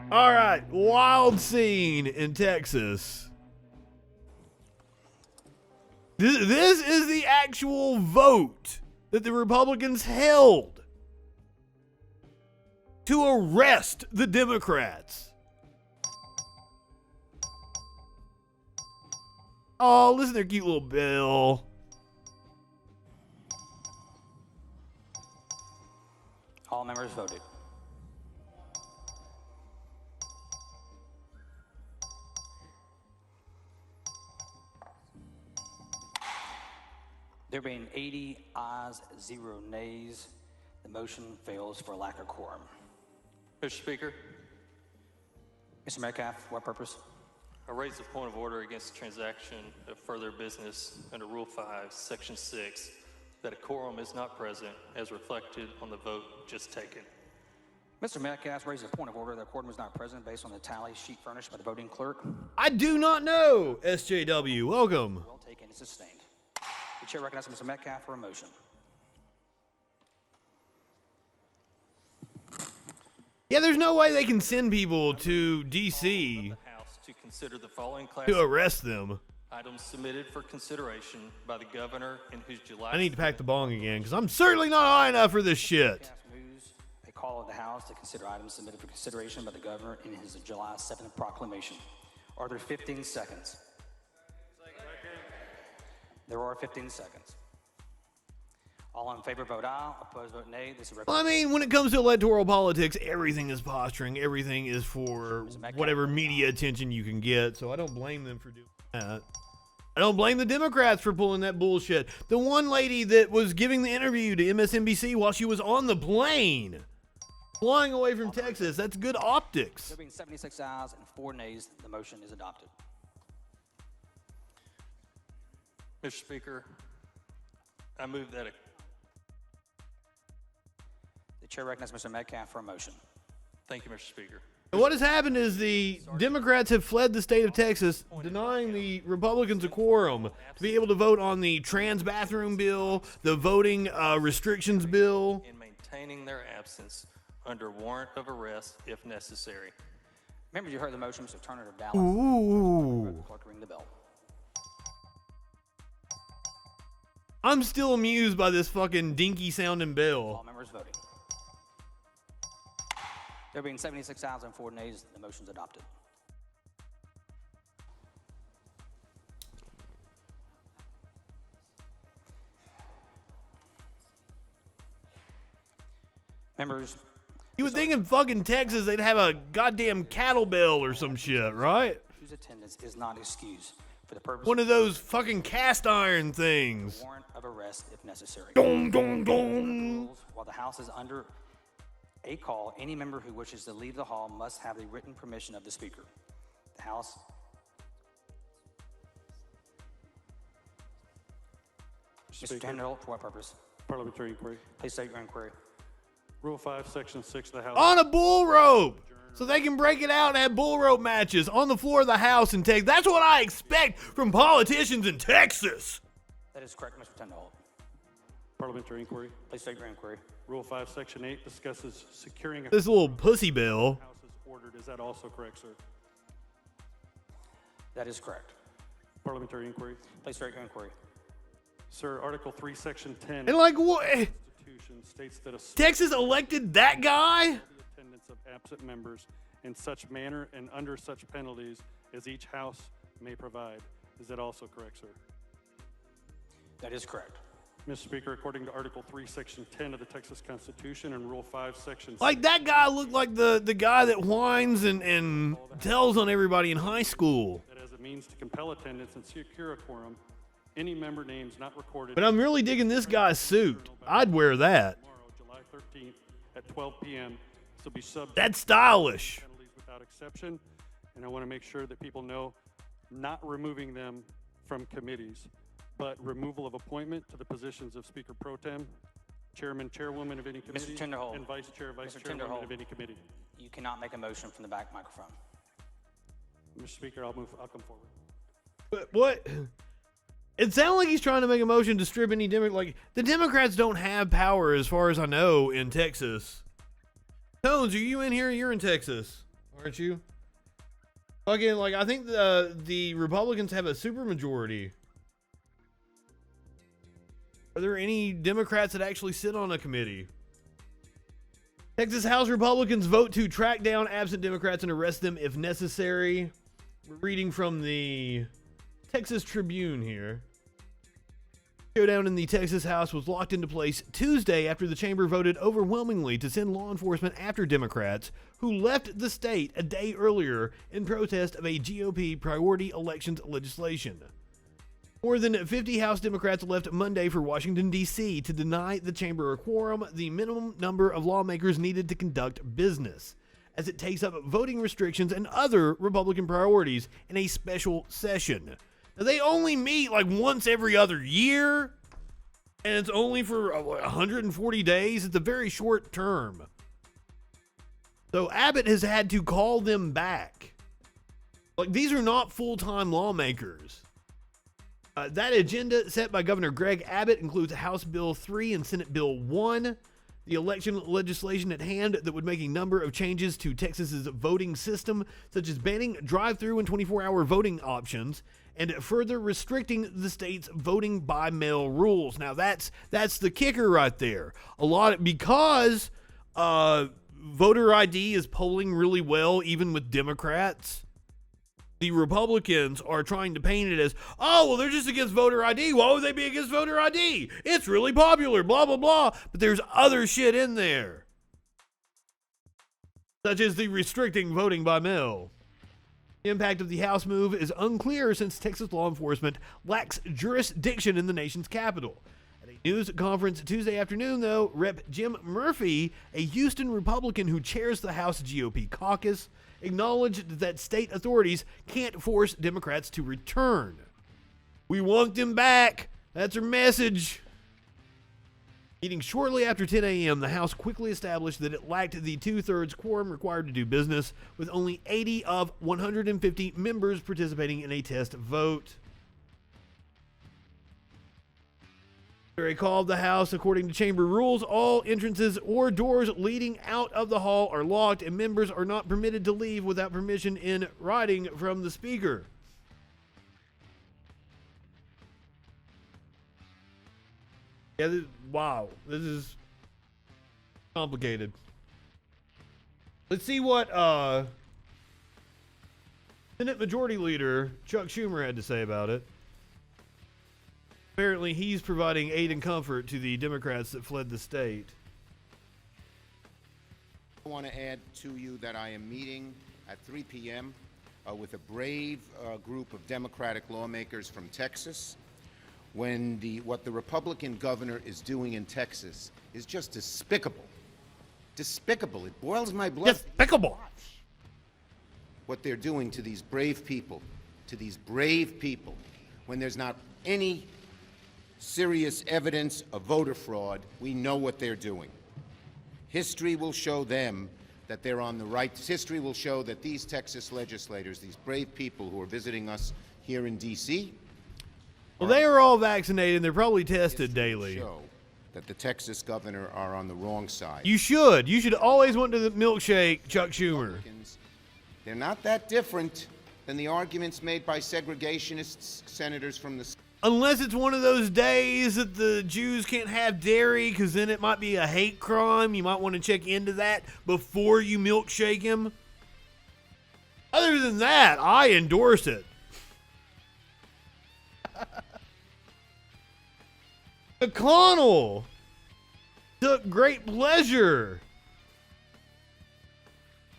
All right, wild scene in Texas. This is the actual vote that the Republicans held to arrest the Democrats. Oh, listen to their cute little bill. All members voted. There being 80 ayes, 0 nays, the motion fails for lack of quorum. Mr. Speaker, Mr. Metcalf, what purpose? I raise a point of order against the transaction of further business under Rule 5, Section 6, that a quorum is not present as reflected on the vote just taken. Mr. Metcalf raises a point of order that a quorum is not present based on the tally sheet furnished by the voting clerk. I do not know, SJW. Welcome. Well taken and sustained. The chair recognizes Mr. Metcalf for a motion. Yeah, there's no way they can send people to D.C. The House to consider the following class to arrest them. items submitted for consideration by the governor in whose July. I need to pack the bong again because I'm certainly not high enough for this shit. Metcalf moves a call of the House to consider items submitted for consideration by the governor in his July 7th proclamation. Are there 15 seconds? There are 15 seconds. All in favor vote aye, opposed vote nay. This is Well, I mean, when it comes to electoral politics, everything is posturing. Everything is for whatever media attention you can get. So I don't blame them for doing that. I don't blame the Democrats for pulling that bullshit. The one lady that was giving the interview to MSNBC while she was on the plane, flying away from Texas, that's good optics. There being 76 ayes and 4 nays, the motion is adopted. Mr. Speaker, I move that The chair recognizes Mr. Metcalf for a motion. Thank you, Mr. Speaker. And what has happened is the Democrats have fled the state of Texas, denying the Republicans a quorum to be able to vote on the trans bathroom bill, the voting restrictions bill. In maintaining their absence under warrant of arrest if necessary. Members, you heard the motion. Mr. Turner of Dallas. Ooh. Clerk, ring the bell. I'm still amused by this fucking dinky sounding All bell. members voting. There being 76 ayes and 4 nays, the motion is adopted. Members, You would think in fucking Texas they'd have a goddamn cattle bell or some shit, right? whose attendance is not excused for the purpose One of those fucking cast iron things. warrant of arrest if necessary. Dong, dong, dong. While the House is under a call, any member who wishes to leave the hall must have the written permission of the Speaker. The House. Mr. Tyndall, for what purpose? Parliamentary inquiry. Please state your inquiry. Rule 5, Section 6 of the House. On a bull rope, so they can break it out and have bull rope matches on the floor of the House and take. That's what I expect from politicians in Texas. That is correct, Mr. Tyndall. Parliamentary inquiry. Please state your inquiry. Rule 5, Section 8 discusses securing a This little pussy bill. House is ordered. Is that also correct, sir? That is correct. Parliamentary inquiry. Please state your inquiry. Sir, Article 3, Section 10 And like what? Constitution states that a Texas elected that guy? the attendance of absent members in such manner and under such penalties as each House may provide. Is that also correct, sir? That is correct. Mr. Speaker, according to Article 3, Section 10 of the Texas Constitution and Rule 5, Section 6, Like that guy looked like the guy that whines and tells on everybody in high school. that as a means to compel attendance and secure a quorum, any member names not recorded But I'm really digging this guy's suit. I'd wear that. tomorrow, July 13th at 12 p.m. This will be subject That's stylish. to penalties without exception, and I want to make sure that people know not removing them from committees, but removal of appointment to the positions of Speaker Pro Tem, Chairman, Chairwoman of any committee, Tinderhold. and Vice Chair, Vice Mr. Chairwoman Tinderhold. of any committee. You cannot make a motion from the back microphone. Mr. Speaker, I'll come forward. But what? It sounds like he's trying to make a motion to strip any Democrat. Like, the Democrats don't have power, as far as I know, in Texas. Tones, are you in here? You're in Texas. aren't you? Fucking, like, I think the Republicans have a supermajority. Are there any Democrats that actually sit on a committee? Texas House Republicans vote to track down absent Democrats and arrest them if necessary. We're reading from the Texas Tribune here. Showdown in the Texas House was locked into place Tuesday after the chamber voted overwhelmingly to send law enforcement after Democrats who left the state a day earlier in protest of a GOP priority elections legislation. More than 50 House Democrats left Monday for Washington, D.C. to deny the chamber a quorum, the minimum number of lawmakers needed to conduct business, as it takes up voting restrictions and other Republican priorities in a special session. Now, they only meet like once every other year, and it's only for 140 days. It's a very short term. So Abbott has had to call them back. Like, these are not full-time lawmakers. That agenda set by Governor Greg Abbott includes House Bill 3 and Senate Bill 1, the election legislation at hand that would make a number of changes to Texas's voting system, such as banning drive-through and 24-hour voting options, and further restricting the state's voting by mail rules. Now that's the kicker right there. Because voter ID is polling really well, even with Democrats. The Republicans are trying to paint it as, oh, well, they're just against voter ID. Why would they be against voter ID? It's really popular, blah, blah, blah. But there's other shit in there, such as the restricting voting by mail. The impact of the House move is unclear since Texas law enforcement lacks jurisdiction in the nation's capital. At a news conference Tuesday afternoon, though, Rep. Jim Murphy, a Houston Republican who chairs the House GOP caucus, acknowledged that state authorities can't force Democrats to return. We want them back. That's her message. Meeting shortly after 10 a.m., the House quickly established that it lacked the two-thirds quorum required to do business, with only 80 of 150 members participating in a test vote. After a call of the House, according to chamber rules, all entrances or doors leading out of the hall are locked, and members are not permitted to leave without permission in writing from the Speaker. Yeah, wow, this is complicated. Let's see what Senate Majority Leader Chuck Schumer had to say about it. Apparently, he's providing aid and comfort to the Democrats that fled the state. I want to add to you that I am meeting at 3 p.m. With a brave group of Democratic lawmakers from Texas. What the Republican governor is doing in Texas is just despicable. Despicable. It boils my blood. Despicable. What they're doing to these brave people, when there's not any serious evidence of voter fraud, we know what they're doing. History will show them that they're on the right. History will show that these Texas legislators, these brave people who are visiting us here in D.C., well, they are all vaccinated and they're probably tested daily. Show that the Texas governor are on the wrong side. You should. You should always want to milkshake Chuck Schumer. They're not that different than the arguments made by segregationist senators from the... Unless it's one of those days that the Jews can't have dairy, because then it might be a hate crime. You might want to check into that before you milkshake him. Other than that, I endorse it. McConnell took great pleasure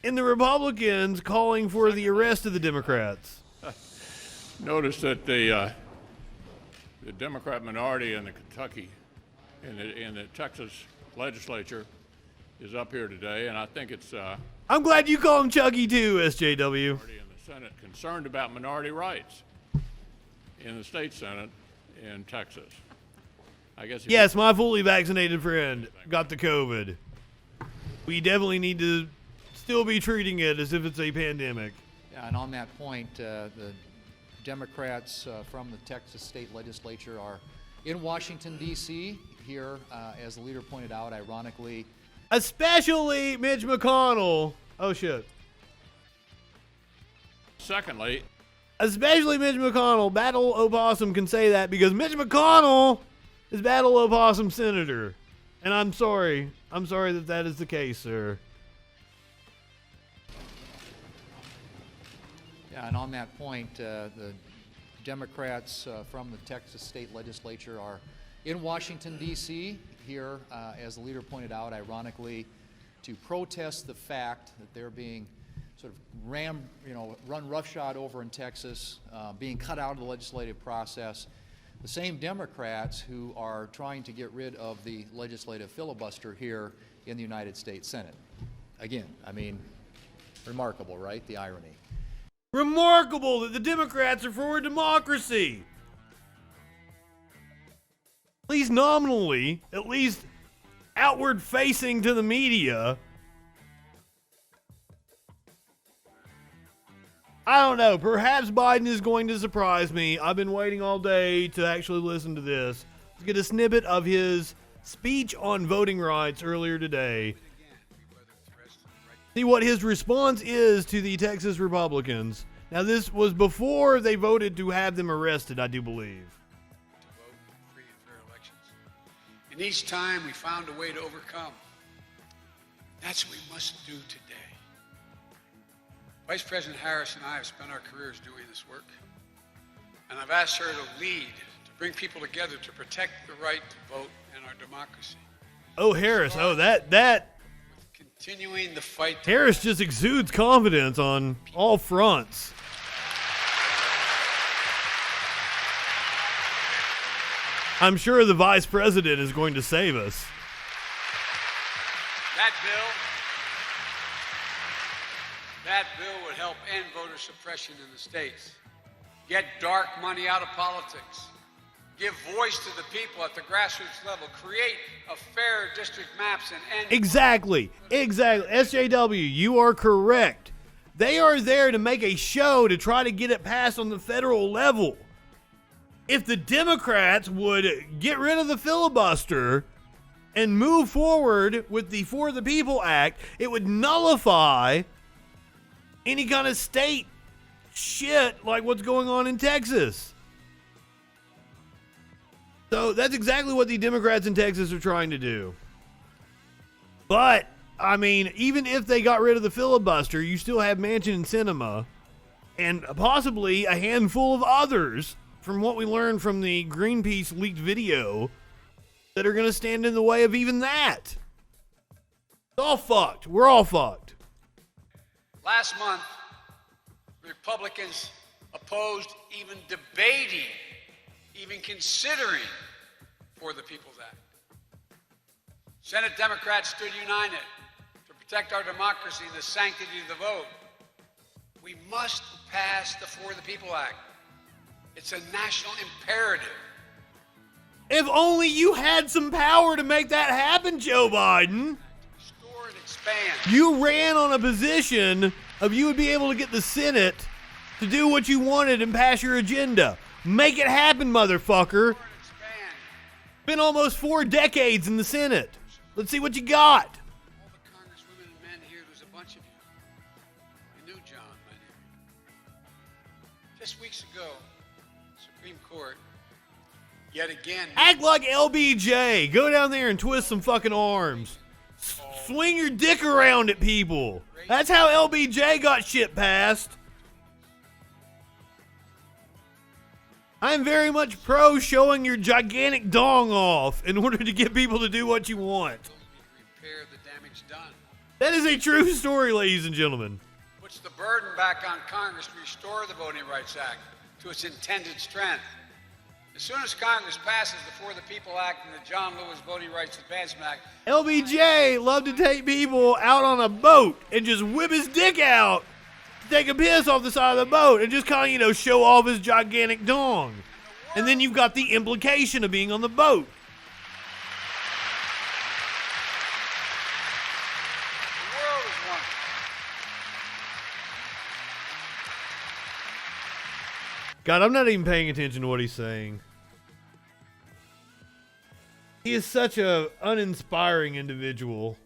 in the Republicans calling for the arrest of the Democrats. Notice that the Democrat minority in the Kentucky, in the Texas legislature, is up here today, and I think it's I'm glad you call him Chucky too, SJW. in the Senate concerned about minority rights in the state Senate in Texas. I guess. Yes, my fully vaccinated friend got the COVID. We definitely need to still be treating it as if it's a pandemic. Yeah, and on that point, the Democrats from the Texas state legislature are in Washington, D.C. here, as the leader pointed out, ironically. Especially Mitch McConnell. Oh, shit. Secondly, especially Mitch McConnell. Battle Opossum can say that because Mitch McConnell is Battle Opossum senator. And I'm sorry. I'm sorry that that is the case, sir. Yeah, and on that point, the Democrats from the Texas state legislature are in Washington, D.C. here, as the leader pointed out, ironically, to protest the fact that they're being sort of run roughshod over in Texas, being cut out of the legislative process. The same Democrats who are trying to get rid of the legislative filibuster here in the United States Senate. Again, I mean, remarkable, right? The irony. Remarkable that the Democrats are for democracy. At least nominally, at least outward facing to the media. I don't know. Perhaps Biden is going to surprise me. I've been waiting all day to actually listen to this. Let's get a snippet of his speech on voting rights earlier today. See what his response is to the Texas Republicans. Now, this was before they voted to have them arrested, I do believe. To vote in free and fair elections. And each time we found a way to overcome. That's what we must do today. Vice President Harris and I have spent our careers doing this work. And I've asked her to lead, to bring people together to protect the right to vote in our democracy. Oh, Harris. Oh, that. Continuing the fight. Harris just exudes confidence on all fronts. I'm sure the vice president is going to save us. That bill would help end voter suppression in the states. Get dark money out of politics. Give voice to the people at the grassroots level. Create a fair district maps and end. Exactly. SJW, you are correct. They are there to make a show to try to get it passed on the federal level. If the Democrats would get rid of the filibuster and move forward with the For the People Act, it would nullify any kind of state shit like what's going on in Texas. So that's exactly what the Democrats in Texas are trying to do. But, I mean, even if they got rid of the filibuster, you still have Manchin and Sinema and possibly a handful of others, from what we learned from the Greenpeace leaked video, that are going to stand in the way of even that. It's all fucked. We're all fucked. Last month, Republicans opposed even debating, even considering For the People's Act. Senate Democrats stood united to protect our democracy and the sanctity of the vote. We must pass the For the People Act. It's a national imperative. If only you had some power to make that happen, Joe Biden. Restore and expand. You ran on a position of you would be able to get the Senate to do what you wanted and pass your agenda. Make it happen, motherfucker. Been almost 4 decades in the Senate. Let's see what you got. All the congresswomen and men here, there's a bunch of you. You knew John, many of you. Just weeks ago, Supreme Court, yet again... Act like LBJ. Go down there and twist some fucking arms. Swing your dick around at people. That's how LBJ got shit passed. I'm very much pro showing your gigantic dong off in order to get people to do what you want. Repair the damage done. That is a true story, ladies and gentlemen. Puts the burden back on Congress to restore the Voting Rights Act to its intended strength. As soon as Congress passes the For the People Act and the John Lewis Voting Rights Advancement Act, LBJ loved to take people out on a boat and just whip his dick out to take a piss off the side of the boat and just kind of, show off his gigantic dong. And then you've got the implication of being on the boat. the world is one. God, I'm not even paying attention to what he's saying. He is such a uninspiring individual.